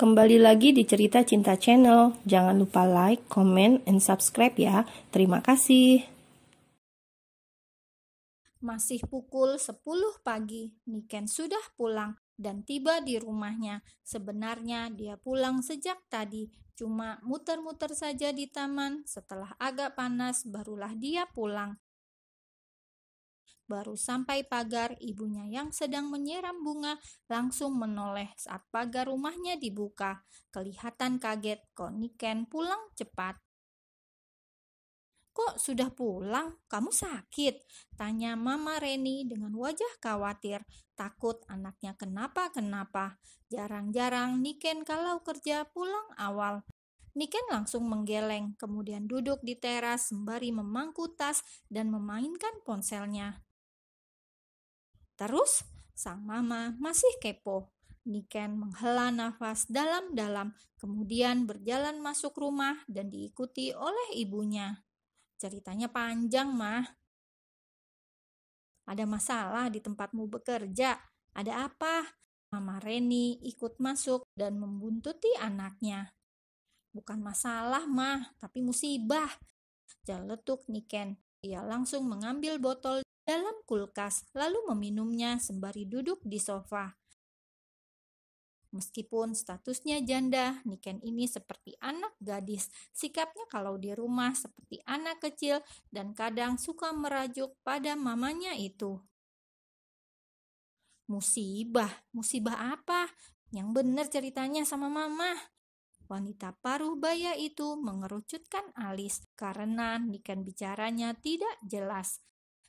kembali lagi di Cerita Cinta Channel. Jangan lupa like, comment, and subscribe ya. Terima kasih. Masih pukul 10 pagi, Niken sudah pulang dan tiba di rumahnya. Sebenarnya dia pulang sejak tadi, cuma muter-muter saja di taman. Setelah agak panas, barulah dia pulang. Baru sampai pagar, ibunya yang sedang menyiram bunga langsung menoleh saat pagar rumahnya dibuka. Kelihatan kaget kok Niken pulang cepat. "Kok sudah pulang? Kamu sakit?" tanya Mama Reni dengan wajah khawatir, takut anaknya kenapa-kenapa. Jarang-jarang Niken kalau kerja pulang awal. Niken langsung menggeleng, kemudian duduk di teras sembari memangku tas dan memainkan ponselnya. Terus, sang mama masih kepo. Niken menghela nafas dalam-dalam, kemudian berjalan masuk rumah dan diikuti oleh ibunya. "Ceritanya panjang, Mah. Ada masalah di tempatmu bekerja? Ada apa?" Mama Reni ikut masuk dan membuntuti anaknya. "Bukan masalah, Mah, tapi musibah," celetuk Niken. Ia langsung mengambil botol dalam kulkas, lalu meminumnya sembari duduk di sofa. Meskipun statusnya janda, Niken ini seperti anak gadis. Sikapnya kalau di rumah seperti anak kecil dan kadang suka merajuk pada mamanya itu. Musibah apa? Yang benar ceritanya sama mama. Wanita paruh baya itu mengerucutkan alis karena Niken bicaranya tidak jelas.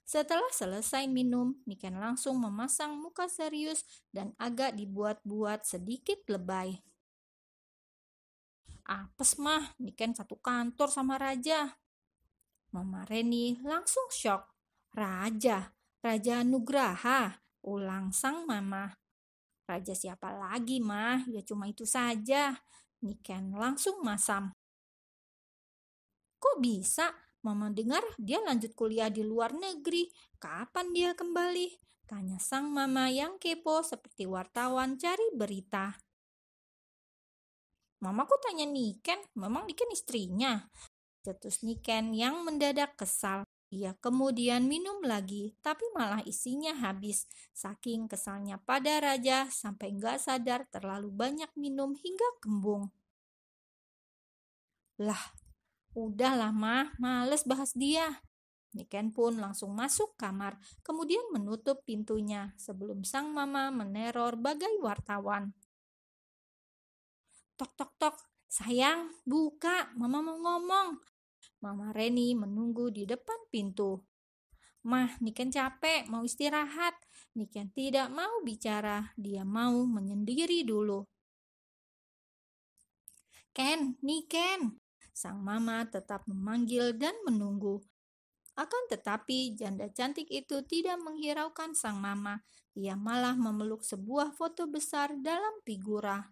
Setelah selesai minum, Niken langsung memasang muka serius dan agak dibuat-buat sedikit lebay. "Apes, Mah, Niken satu kantor sama Raja." Mama Reni langsung syok. Raja Nugraha," ulang sang mama. "Raja siapa lagi, Mah? Ya cuma itu saja." Niken langsung masam. "Kok bisa? Mama dengar dia lanjut kuliah di luar negeri. Kapan dia kembali?" tanya sang mama yang kepo seperti wartawan cari berita. "Mamaku tanya Niken, memang Niken istrinya?" cetus Niken yang mendadak kesal. Ia kemudian minum lagi, tapi malah isinya habis. Saking kesalnya pada Raja, sampai nggak sadar terlalu banyak minum hingga kembung. "Lah, udahlah, Mah, males bahas dia." Niken pun langsung masuk kamar, kemudian menutup pintunya sebelum sang mama meneror bagai wartawan. "Tok tok tok, sayang, buka, mama mau ngomong." Mama Reni menunggu di depan pintu. "Mah, Niken capek, mau istirahat." Niken tidak mau bicara, dia mau menyendiri dulu. Niken." Sang mama tetap memanggil dan menunggu. Akan tetapi, janda cantik itu tidak menghiraukan sang mama. Ia malah memeluk sebuah foto besar dalam figura.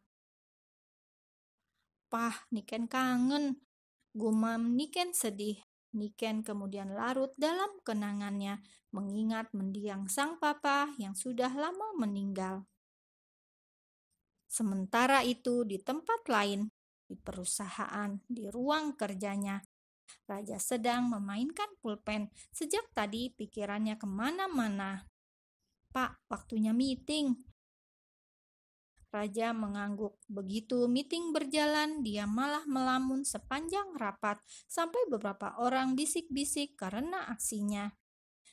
"Pah, Niken kangen," gumam Niken sedih. Niken kemudian larut dalam kenangannya, mengingat mendiang sang papa yang sudah lama meninggal. Sementara itu, di tempat lain, di perusahaan, di ruang kerjanya, Raja sedang memainkan pulpen. Sejak tadi pikirannya kemana-mana. "Pak, waktunya meeting." Raja mengangguk. Begitu meeting berjalan, dia malah melamun sepanjang rapat, sampai beberapa orang bisik-bisik karena aksinya.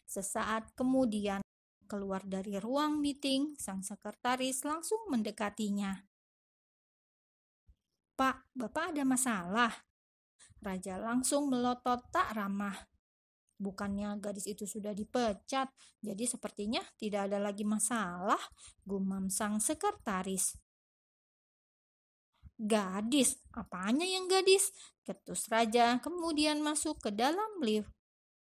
Sesaat kemudian, keluar dari ruang meeting, sang sekretaris langsung mendekatinya. "Pak, Bapak ada masalah?" Raja langsung melotot tak ramah. "Bukannya gadis itu sudah dipecat, jadi sepertinya tidak ada lagi masalah," gumam sang sekretaris. "Gadis? Apanya yang gadis?" ketus Raja kemudian masuk ke dalam lift.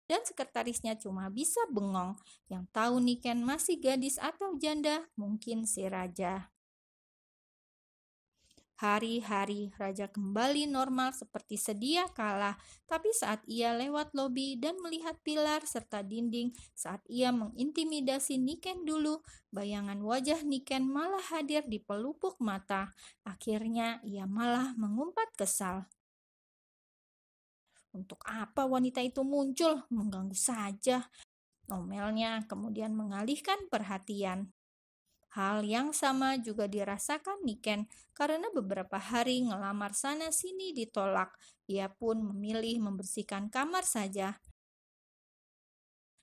Dan sekretarisnya cuma bisa bengong. Yang tahu Niken masih gadis atau janda, mungkin si Raja. Hari-hari raja kembali normal seperti sedia kala, tapi saat ia lewat lobi dan melihat pilar serta dinding, saat ia mengintimidasi Niken dulu, bayangan wajah Niken malah hadir di pelupuk mata. Akhirnya ia malah mengumpat kesal. Untuk apa wanita itu muncul? Mengganggu saja. Omelnya kemudian mengalihkan perhatian. Hal yang sama juga dirasakan Niken karena beberapa hari ngelamar sana-sini ditolak. Ia pun memilih membersihkan kamar saja.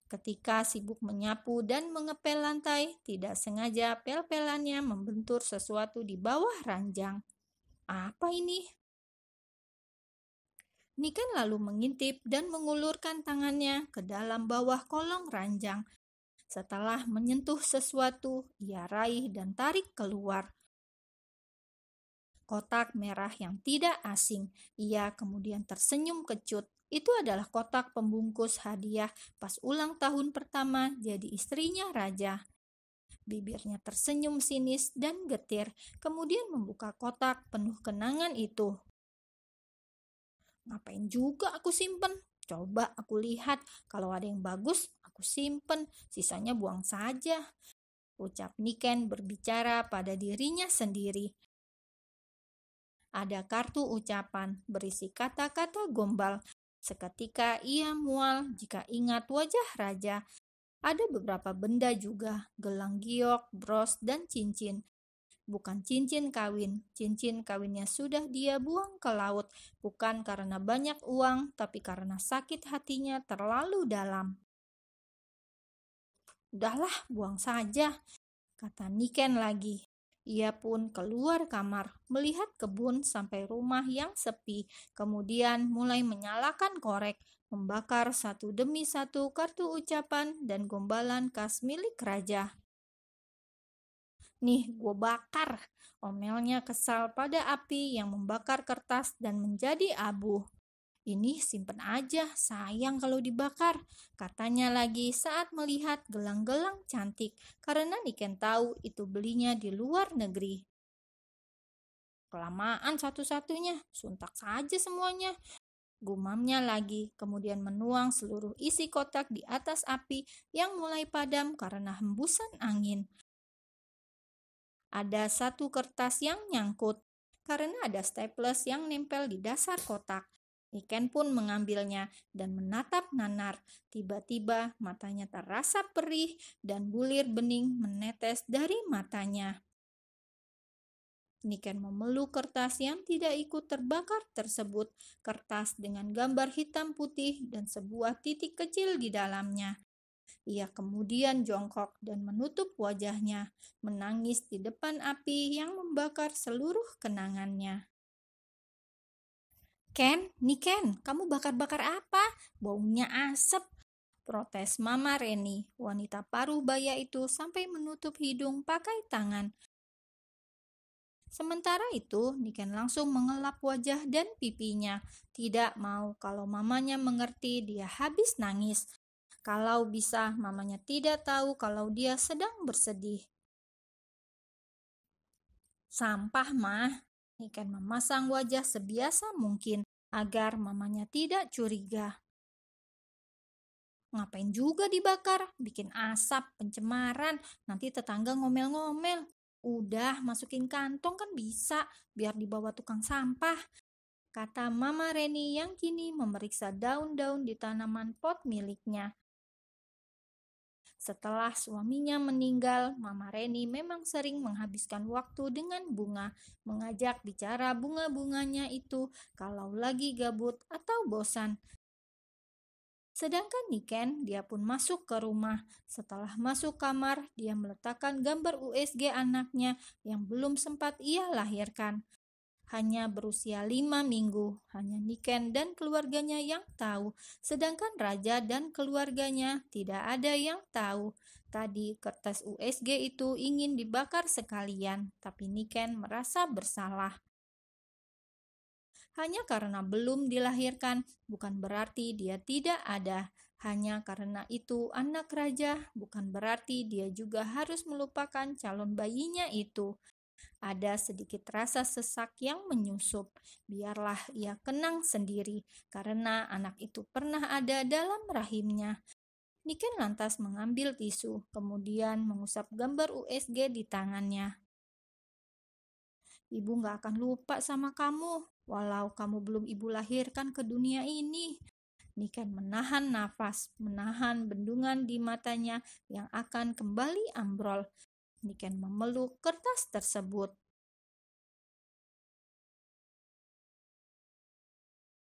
Ketika sibuk menyapu dan mengepel lantai, tidak sengaja pel-pelannya membentur sesuatu di bawah ranjang. Apa ini? Niken lalu mengintip dan mengulurkan tangannya ke dalam bawah kolong ranjang. Setelah menyentuh sesuatu, ia raih dan tarik keluar. Kotak merah yang tidak asing. Ia kemudian tersenyum kecut. Itu adalah kotak pembungkus hadiah pas ulang tahun pertama jadi istrinya raja. Bibirnya tersenyum sinis dan getir, kemudian membuka kotak penuh kenangan itu. Ngapain juga aku simpen? Coba aku lihat, kalau ada yang bagus, aku simpen, sisanya buang saja. Ucap Niken berbicara pada dirinya sendiri. Ada kartu ucapan berisi kata-kata gombal. Seketika ia mual jika ingat wajah raja. Ada beberapa benda juga, gelang giok, bros, dan cincin. Bukan cincin kawinnya sudah dia buang ke laut, bukan karena banyak uang, tapi karena sakit hatinya terlalu dalam. Udahlah, buang saja, kata Niken lagi. Ia pun keluar kamar, melihat kebun sampai rumah yang sepi, kemudian mulai menyalakan korek, membakar satu demi satu kartu ucapan dan gombalan khas milik raja. Nih, gue bakar. Omelnya kesal pada api yang membakar kertas dan menjadi abu. Ini simpen aja, sayang kalau dibakar, katanya lagi saat melihat gelang-gelang cantik, karena Niken tahu itu belinya di luar negeri. Kelamaan satu-satunya, suntak saja semuanya. Gumamnya lagi, kemudian menuang seluruh isi kotak di atas api yang mulai padam karena hembusan angin. Ada satu kertas yang nyangkut, karena ada staples yang nempel di dasar kotak. Niken pun mengambilnya dan menatap nanar. Tiba-tiba matanya terasa perih dan bulir bening menetes dari matanya. Niken memeluk kertas yang tidak ikut terbakar tersebut, kertas dengan gambar hitam putih dan sebuah titik kecil di dalamnya. Ia kemudian jongkok dan menutup wajahnya, menangis di depan api yang membakar seluruh kenangannya. Niken, kamu bakar-bakar apa? Baunya asap, protes Mama Reni. Wanita paruh baya itu sampai menutup hidung pakai tangan. Sementara itu, Niken langsung mengelap wajah dan pipinya. Tidak mau kalau mamanya mengerti dia habis nangis. Kalau bisa, mamanya tidak tahu kalau dia sedang bersedih. Sampah, Mah. Niken memasang wajah sebiasa mungkin agar mamanya tidak curiga. Ngapain juga dibakar? Bikin asap, pencemaran, nanti tetangga ngomel-ngomel. Udah, masukin kantong kan bisa, biar dibawa tukang sampah, kata Mama Reni yang kini memeriksa daun-daun di tanaman pot miliknya. Setelah suaminya meninggal, Mama Reni memang sering menghabiskan waktu dengan bunga, mengajak bicara bunga-bunganya itu kalau lagi gabut atau bosan. Sedangkan Niken, dia pun masuk ke rumah. Setelah masuk kamar, dia meletakkan gambar USG anaknya yang belum sempat ia lahirkan. Hanya berusia 5 minggu, hanya Niken dan keluarganya yang tahu, sedangkan raja dan keluarganya tidak ada yang tahu. Tadi kertas USG itu ingin dibakar sekalian, tapi Niken merasa bersalah. Hanya karena belum dilahirkan, bukan berarti dia tidak ada. Hanya karena itu anak raja, bukan berarti dia juga harus melupakan calon bayinya itu. Ada sedikit rasa sesak yang menyusup. Biarlah ia kenang sendiri, karena anak itu pernah ada dalam rahimnya. Niken lantas mengambil tisu, kemudian mengusap gambar USG di tangannya. Ibu gak akan lupa sama kamu, walau kamu belum ibu lahirkan ke dunia ini. Niken menahan nafas, menahan bendungan di matanya yang akan kembali ambrol. Niken memeluk kertas tersebut.